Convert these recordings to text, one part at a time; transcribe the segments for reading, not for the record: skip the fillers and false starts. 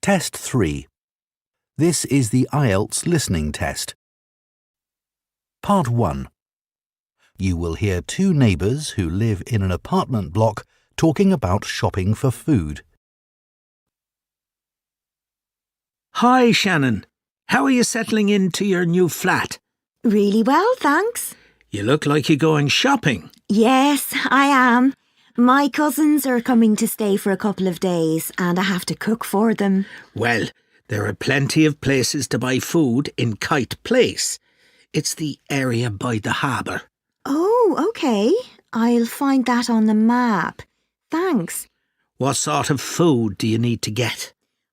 Test 3. This is the IELTS listening test. Part 1. You will hear two neighbours who live in an apartment block talking about shopping for food. Hi, Shannon. How are you settling into your new flat? Really well, thanks. You look like you're going shopping. Yes, I am. My cousins are coming to stay for a couple of days and I have to cook for them. Well, there are plenty of places to buy food in Kite Place. It's the area by the harbour. Oh, OK. I'll find that on the map. Thanks. What sort of food do you need to get?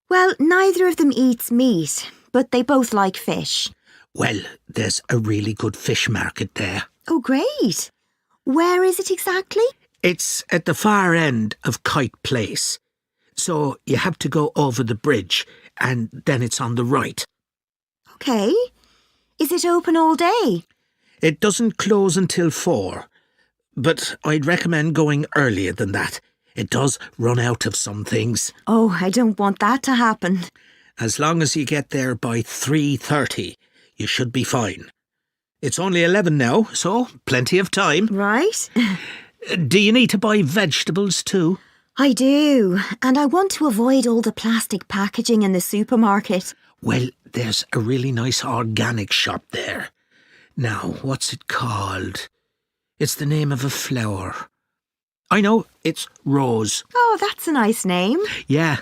Well, neither of them eats meat, but they both like fish. Well, there's a really good fish market there. Oh, great. Where is it exactly? It's at the far end of Kite Place. So you have to go over the bridge and then it's on the right. OK. Is it open all day? It doesn't close until 4, but I'd recommend going earlier than that. It does run out of some things. Oh, I don't want that to happen. As long as you get there by 3:30, you should be fine. It's only 11 now, so plenty of time. Right. Do you need to buy vegetables too? I do, and I want to avoid all the plastic packaging in the supermarket. Well, there's a really nice organic shop there. Now, what's it called? It's the name of a flower. I know, it's Rose. Oh, that's a nice name. Yeah,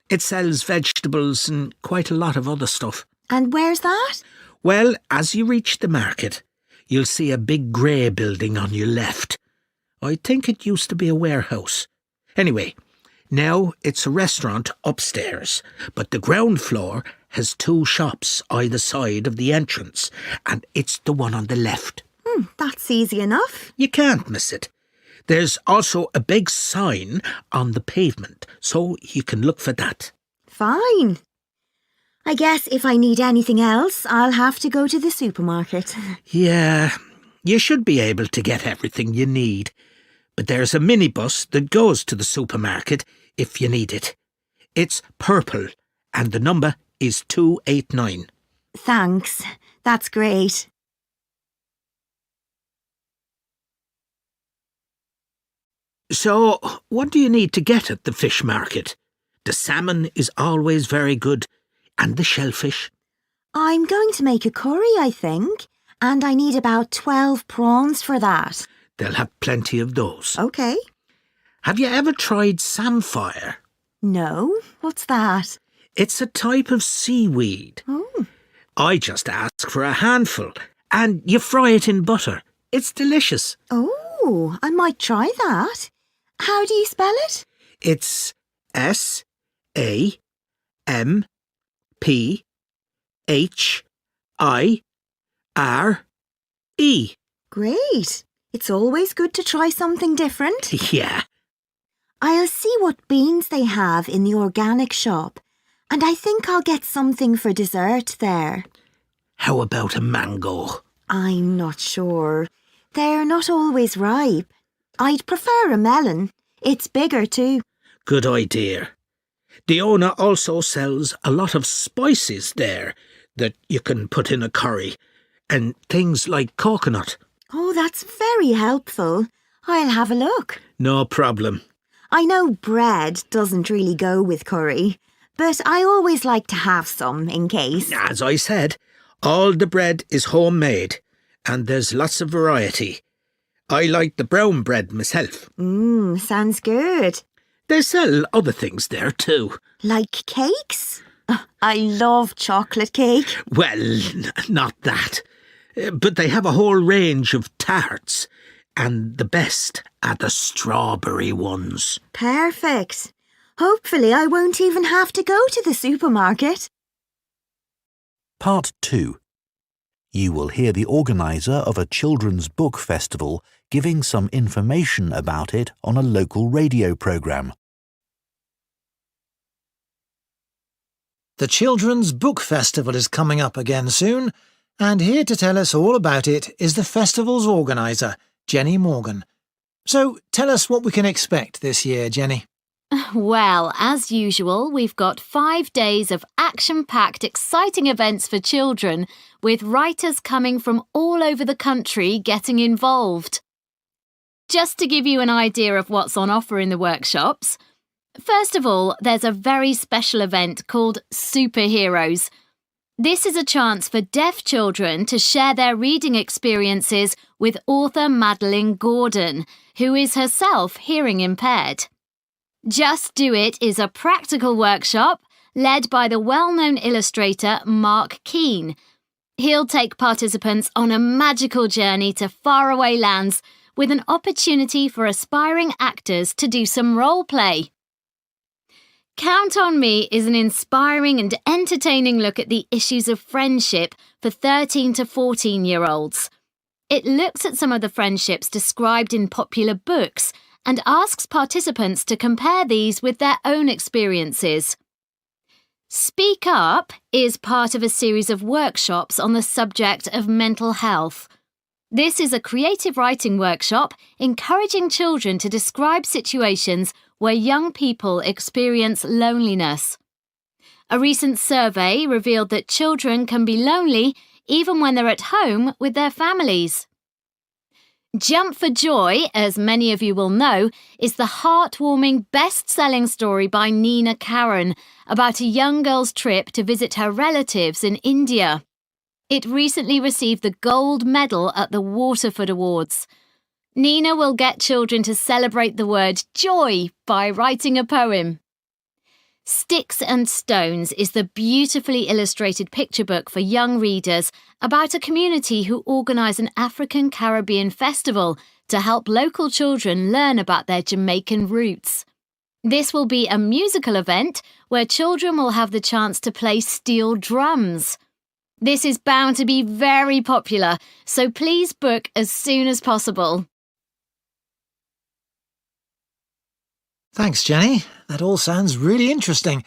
it sells vegetables and quite a lot of other stuff. And where's that? Well, as you reach the market, you'll see a big grey building on your left. I think it used to be a warehouse. Anyway, now it's a restaurant upstairs, but the ground floor has 2 shops either side of the entrance, and it's the one on the left. That's easy enough. You can't miss it. There's also a big sign on the pavement, so you can look for that. Fine. I guess if I need anything else, I'll have to go to the supermarket. Yeah, you should be able to get everything you need. But there's a minibus that goes to the supermarket if you need it. It's purple, and the number is 289. Thanks. That's great. So, what do you need to get at the fish market? The salmon is always very good, and the shellfish. I'm going to make a curry, I think, and I need about 12 prawns for that. They'll have plenty of those. OK. Have you ever tried samphire? No, what's that? It's a type of seaweed. Oh. I just ask for a handful, and you fry it in butter. It's delicious. Oh, I might try that. How do you spell it? It's SAMPHIRE. Great. It's always good to try something different. Yeah. I'll see what beans they have in the organic shop, and I think I'll get something for dessert there. How about a mango? I'm not sure. They're not always ripe. I'd prefer a melon. It's bigger too. Good idea. The owner also sells a lot of spices there that you can put in a curry, and things like coconut. Oh, that's very helpful. I'll have a look. No problem. I know bread doesn't really go with curry, but I always like to have some in case. As I said, all the bread is homemade, and there's lots of variety. I like the brown bread myself. Sounds good. They sell other things there too. Like cakes? I love chocolate cake. Well, not that. But they have a whole range of tarts, and the best are the strawberry ones. Perfect. Hopefully I won't even have to go to the supermarket. Part 2. You will hear the organiser of a children's book festival giving some information about it on a local radio programme. The Children's Book Festival is coming up again soon, and here to tell us all about it is the festival's organiser, Jenny Morgan. So tell us what we can expect this year, Jenny. Well, as usual, we've got 5 days of action-packed, exciting events for children, with writers coming from all over the country getting involved. Just to give you an idea of what's on offer in the workshops, first of all, there's a very special event called Superheroes. This is a chance for deaf children to share their reading experiences with author Madeline Gordon, who is herself hearing impaired. Just Do It is a practical workshop led by the well-known illustrator Mark Keane. He'll take participants on a magical journey to faraway lands with an opportunity for aspiring actors to do some role play. Count on Me is an inspiring and entertaining look at the issues of friendship for 13 to 14-year-olds. It looks at some of the friendships described in popular books and asks participants to compare these with their own experiences. Speak Up is part of a series of workshops on the subject of mental health. This is a creative writing workshop encouraging children to describe situations where young people experience loneliness. A recent survey revealed that children can be lonely even when they're at home with their families. Jump for Joy, as many of you will know, is the heartwarming best-selling story by Nina Karen about a young girl's trip to visit her relatives in India. It recently received the gold medal at the Waterford Awards. Nina will get children to celebrate the word joy by writing a poem. Sticks and Stones is the beautifully illustrated picture book for young readers about a community who organise an African Caribbean festival to help local children learn about their Jamaican roots. This will be a musical event where children will have the chance to play steel drums. This is bound to be very popular, so please book as soon as possible. Thanks, Jenny. That all sounds really interesting.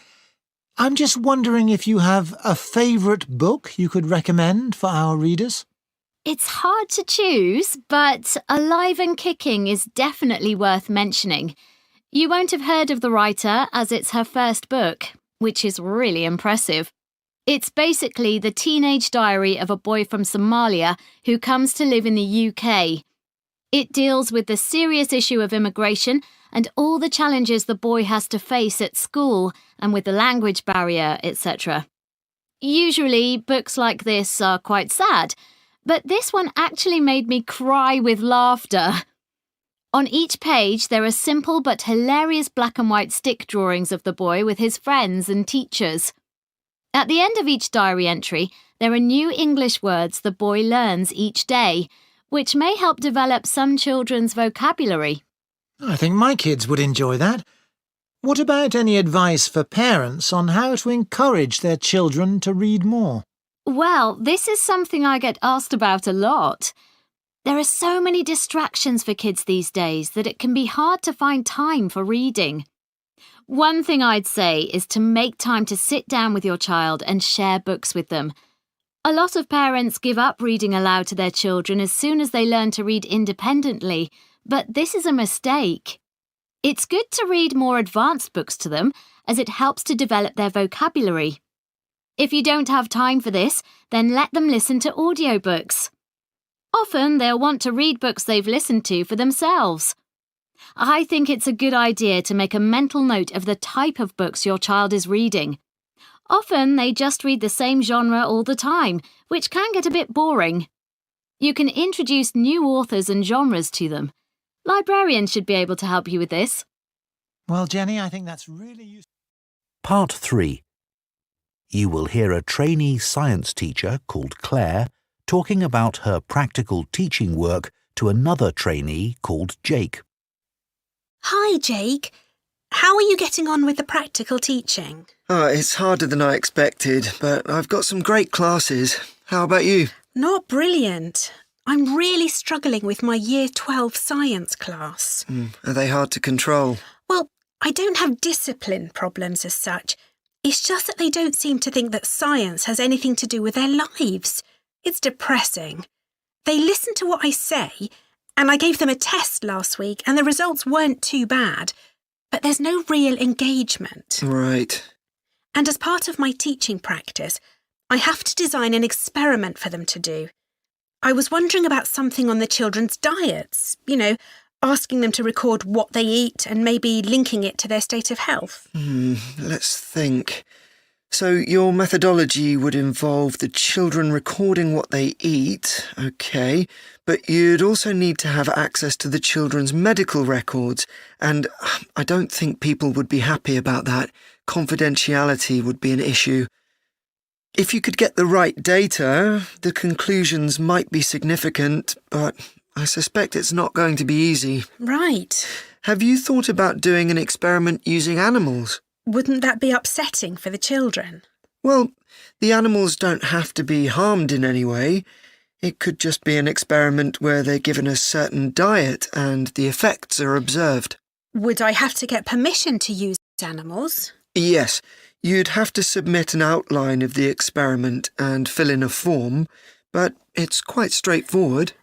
I'm just wondering if you have a favourite book you could recommend for our readers? It's hard to choose, but Alive and Kicking is definitely worth mentioning. You won't have heard of the writer as it's her first book, which is really impressive. It's basically the teenage diary of a boy from Somalia who comes to live in the UK. It deals with the serious issue of immigration and all the challenges the boy has to face at school and with the language barrier, etc. Usually, books like this are quite sad, but this one actually made me cry with laughter. On each page, there are simple but hilarious black and white stick drawings of the boy with his friends and teachers. At the end of each diary entry, there are new English words the boy learns each day, which may help develop some children's vocabulary. I think my kids would enjoy that. What about any advice for parents on how to encourage their children to read more? Well, this is something I get asked about a lot. There are so many distractions for kids these days that it can be hard to find time for reading. One thing I'd say is to make time to sit down with your child and share books with them. A lot of parents give up reading aloud to their children as soon as they learn to read independently, but this is a mistake. It's good to read more advanced books to them, as it helps to develop their vocabulary. If you don't have time for this, then let them listen to audiobooks. Often they'll want to read books they've listened to for themselves. I think it's a good idea to make a mental note of the type of books your child is reading. Often they just read the same genre all the time, which can get a bit boring. You can introduce new authors and genres to them. Librarians should be able to help you with this. Well, Jenny, I think that's really useful. Part 3. You will hear a trainee science teacher called Claire talking about her practical teaching work to another trainee called Jake. Hi, Jake. How are you getting on with the practical teaching? It's harder than I expected, but I've got some great classes. How about you? Not brilliant. I'm really struggling with my Year 12 science class. Are they hard to control? Well, I don't have discipline problems as such. It's just that they don't seem to think that science has anything to do with their lives. It's depressing. They listen to what I say, and I gave them a test last week, and the results weren't too bad. but there's no real engagement. Right. And as part of my teaching practice, I have to design an experiment for them to do. I was wondering about something on the children's diets, asking them to record what they eat and maybe linking it to their state of health. Let's think. So your methodology would involve the children recording what they eat, okay, but you'd also need to have access to the children's medical records, and I don't think people would be happy about that. Confidentiality would be an issue. If you could get the right data, the conclusions might be significant, but I suspect it's not going to be easy. Right. Have you thought about doing an experiment using animals? Wouldn't that be upsetting for the children? Well, the animals don't have to be harmed in any way. It could just be an experiment where they're given a certain diet and the effects are observed. Would I have to get permission to use animals? Yes, you'd have to submit an outline of the experiment and fill in a form, but it's quite straightforward.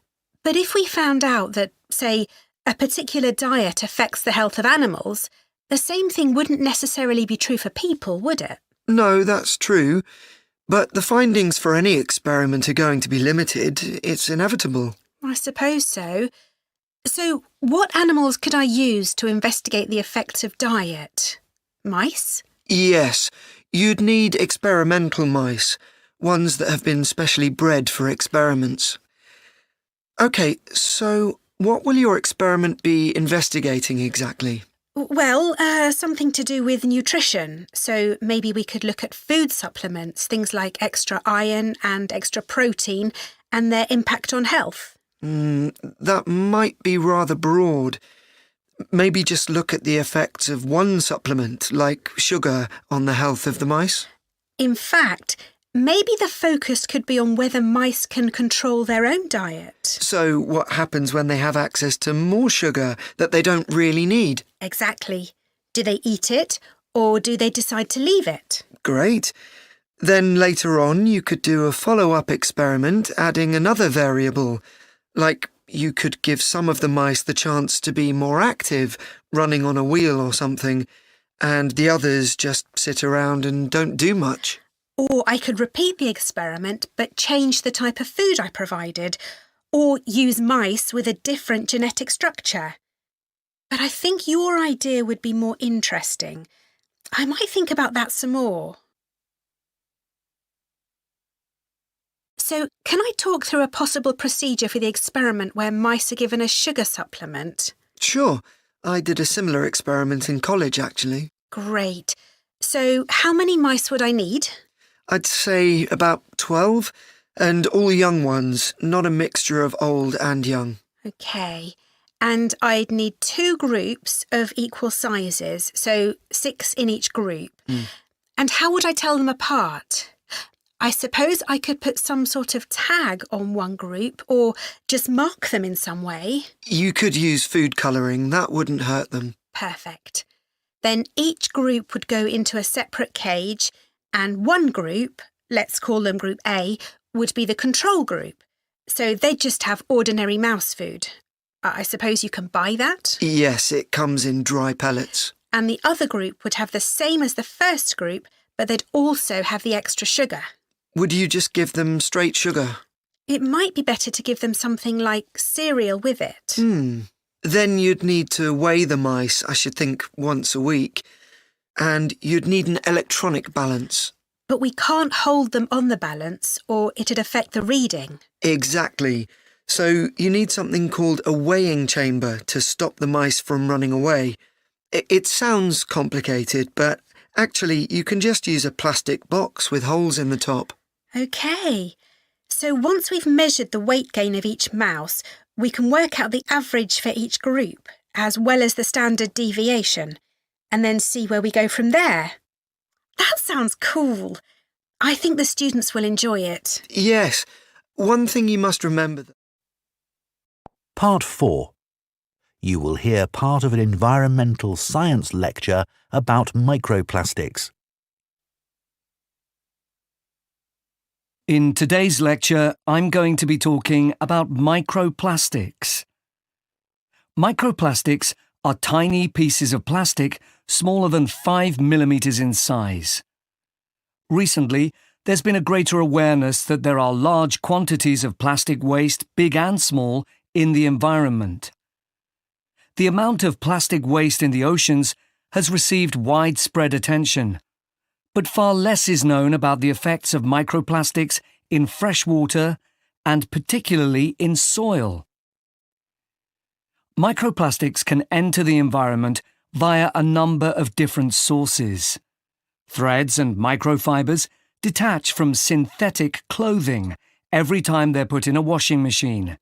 But if we found out that, say, a particular diet affects the health of animals, the same thing wouldn't necessarily be true for people, would it? No, that's true. But the findings for any experiment are going to be limited. It's inevitable. I suppose so. So, what animals could I use to investigate the effects of diet? Mice? Yes, you'd need experimental mice, ones that have been specially bred for experiments. OK, so what will your experiment be investigating exactly? Well, something to do with nutrition. So maybe we could look at food supplements, things like extra iron and extra protein, and their impact on health. That might be rather broad. Maybe just look at the effects of one supplement, like sugar, on the health of the mice. In fact, maybe the focus could be on whether mice can control their own diet. So what happens when they have access to more sugar that they don't really need? Exactly. Do they eat it, or do they decide to leave it? Great. Then later on you could do a follow-up experiment adding another variable, like you could give some of the mice the chance to be more active, running on a wheel or something, and the others just sit around and don't do much. Or I could repeat the experiment but change the type of food I provided, or use mice with a different genetic structure. But I think your idea would be more interesting. I might think about that some more. So, can I talk through a possible procedure for the experiment where mice are given a sugar supplement? Sure. I did a similar experiment in college, actually. Great. So, how many mice would I need? I'd say about 12, and all young ones, not a mixture of old and young. OK. And I'd need 2 groups of equal sizes, so 6 in each group. And how would I tell them apart? I suppose I could put some sort of tag on one group or just mark them in some way. You could use food colouring. That wouldn't hurt them. Perfect. Then each group would go into a separate cage, and one group, let's call them Group A, would be the control group. So they'd just have ordinary mouse food. I suppose you can buy that? Yes, it comes in dry pellets. And the other group would have the same as the first group, but they'd also have the extra sugar. Would you just give them straight sugar? It might be better to give them something like cereal with it. Then you'd need to weigh the mice, I should think, once a week. And you'd need an electronic balance. But we can't hold them on the balance or it'd affect the reading. Exactly. So you need something called a weighing chamber to stop the mice from running away. It sounds complicated, but actually you can just use a plastic box with holes in the top. OK. So once we've measured the weight gain of each mouse, we can work out the average for each group, as well as the standard deviation, and then see where we go from there. That sounds cool. I think the students will enjoy it. Yes. One thing you must remember. Part 4. You will hear part of an environmental science lecture about microplastics. In today's lecture, I'm going to be talking about microplastics. Microplastics are tiny pieces of plastic smaller than 5 millimeters in size. Recently, there's been a greater awareness that there are large quantities of plastic waste, big and small, in the environment. The amount of plastic waste in the oceans has received widespread attention, but far less is known about the effects of microplastics in fresh water and particularly in soil. Microplastics can enter the environment via a number of different sources. Threads and microfibers detach from synthetic clothing every time they're put in a washing machine,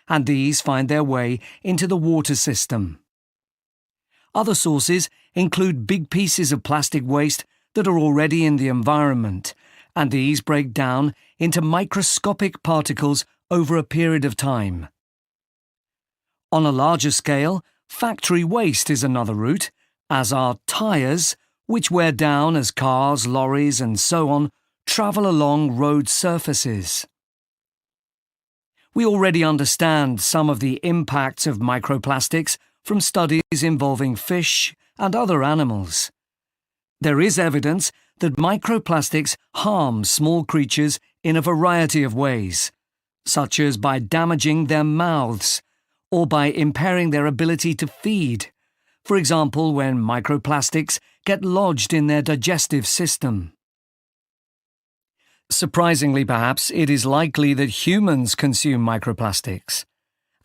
and these find their way into the water system. Other sources include big pieces of plastic waste that are already in the environment, and these break down into microscopic particles over a period of time. On a larger scale, factory waste is another route, as are tyres, which wear down as cars, lorries and so on travel along road surfaces. We already understand some of the impacts of microplastics from studies involving fish and other animals. There is evidence that microplastics harm small creatures in a variety of ways, such as by damaging their mouths or by impairing their ability to feed, for example when microplastics get lodged in their digestive system. Surprisingly, perhaps, it is likely that humans consume microplastics,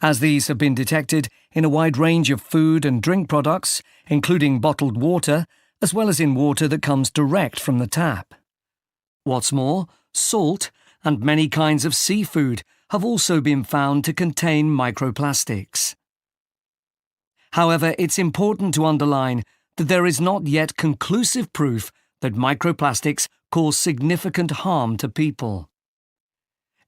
as these have been detected in a wide range of food and drink products, including bottled water, as well as in water that comes direct from the tap. What's more, salt and many kinds of seafood have also been found to contain microplastics. However, it's important to underline that there is not yet conclusive proof that microplastics cause significant harm to people.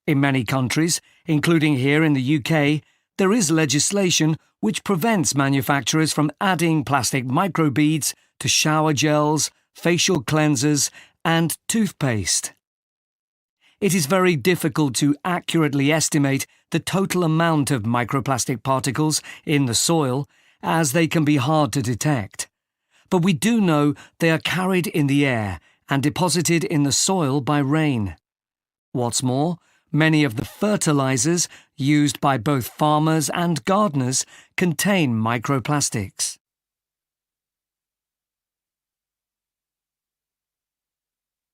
In many countries, including here in the UK, there is legislation which prevents manufacturers from adding plastic microbeads to shower gels, facial cleansers, and toothpaste. It is very difficult to accurately estimate the total amount of microplastic particles in the soil, as they can be hard to detect. But we do know they are carried in the air and deposited in the soil by rain. What's more, many of the fertilizers used by both farmers and gardeners contain microplastics.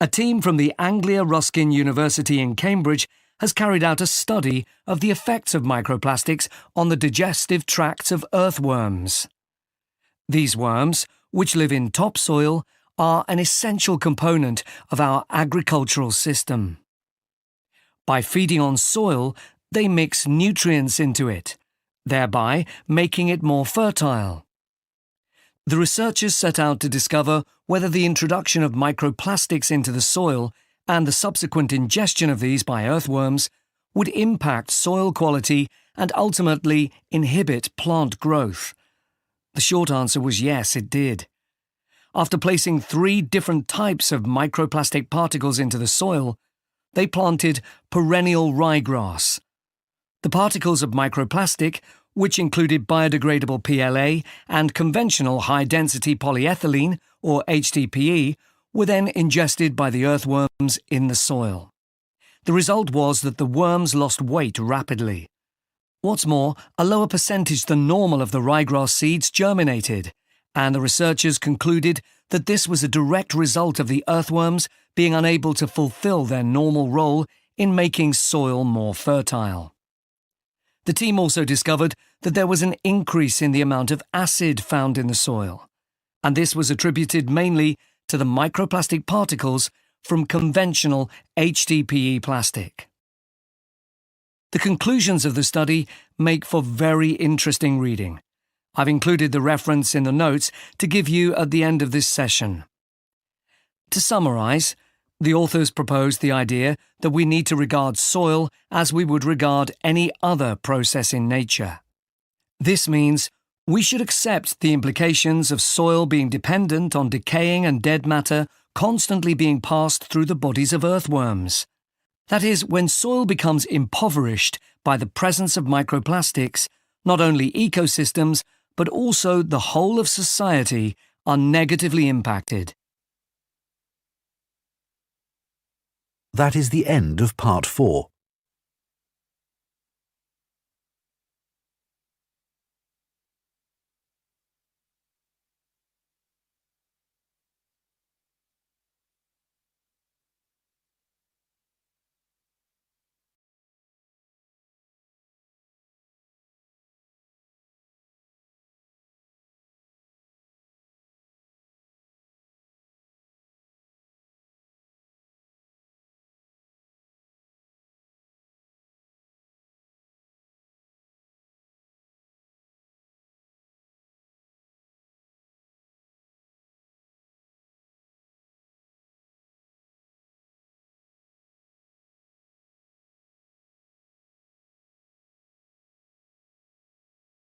A team from the Anglia Ruskin University in Cambridge has carried out a study of the effects of microplastics on the digestive tracts of earthworms. These worms, which live in topsoil, are an essential component of our agricultural system. By feeding on soil, they mix nutrients into it, thereby making it more fertile. The researchers set out to discover whether the introduction of microplastics into the soil and the subsequent ingestion of these by earthworms would impact soil quality and ultimately inhibit plant growth. The short answer was yes, it did. After placing 3 different types of microplastic particles into the soil, they planted perennial ryegrass. The particles of microplastic, which included biodegradable PLA and conventional high-density polyethylene, or HDPE, were then ingested by the earthworms in the soil. The result was that the worms lost weight rapidly. What's more, a lower percentage than normal of the ryegrass seeds germinated, and the researchers concluded that this was a direct result of the earthworms being unable to fulfill their normal role in making soil more fertile. The team also discovered that there was an increase in the amount of acid found in the soil, and this was attributed mainly to the microplastic particles from conventional HDPE plastic. The conclusions of the study make for very interesting reading. I've included the reference in the notes to give you at the end of this session. To summarise, the authors proposed the idea that we need to regard soil as we would regard any other process in nature. This means we should accept the implications of soil being dependent on decaying and dead matter constantly being passed through the bodies of earthworms. That is, when soil becomes impoverished by the presence of microplastics, not only ecosystems, but also the whole of society are negatively impacted. That is the end of part 4.